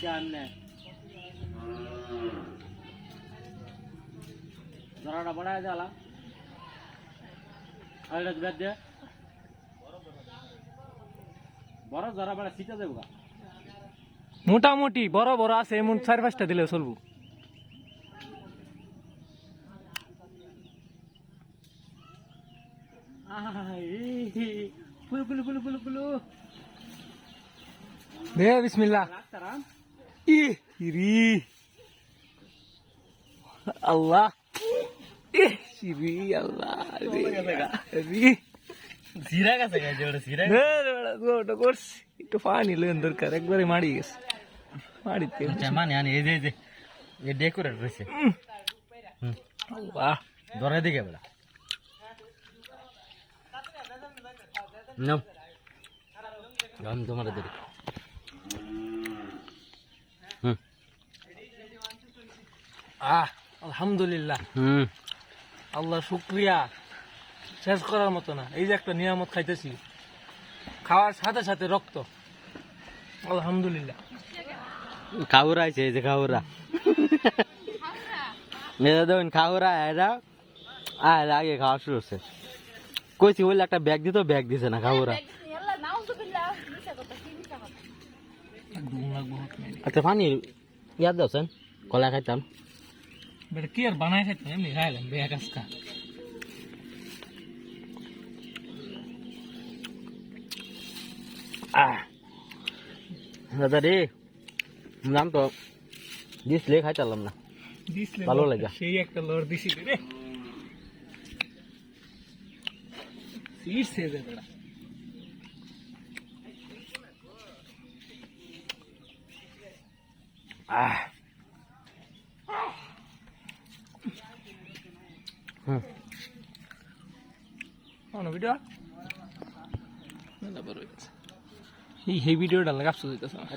সামনে জরাটা বড়ায় দেলা আর এটা বেদ দে বড় জরা বড়া সিটা দেব মোটামুটি বড় বড় আছে এমন 4-5টা দিলে চলবো ফুল ফুল ফুল ফুল ফুল দে বিসমিল্লাহ রাখতারাম ইরি আল্লাহ ইরি আল্লাহ রি জিরা গেছে গাইছে ওটা জিরা ওটা করছি একটু পানি লেন দরকার একবারে মারি গেছে মারিতে মানে আনি এই যে এই ডেকোরেট রয়েছে আল্লাহ ধরে দিকে বড়া নাও গান তোমার দেরি আলহামদুলিল্লাহ আল্লাহ শুকরিয়া শেষ করার মতো না এই যে একটা নিয়ামত খাইতেছি খাওয়ার সাথে সাথে রক্ত আলহামদুলিল্লাহ খাউরা আছে এই যে খাউরা মেয়েরা দেখুন খাউরা এরা আগে খাওয়া শুরু হচ্ছে কইছি বললে একটা ব্যাগ দিত ব্যাগ দিছে না খাউরা আচ্ছা পানি ইয়াদ দাওছেন কলা খাইতাম বেটা কি আর বানাই খাইতাম এমনি খাইলাম বেয়া কাজকা দাদা রে নাম তো দিসলে খাইতাম না দিসলে ভালো লাগে সেই একটা লড় দিছি রে সিট সে দে বেটা ono video na baro এই ভিডিওটা লাগাছ দিতেছ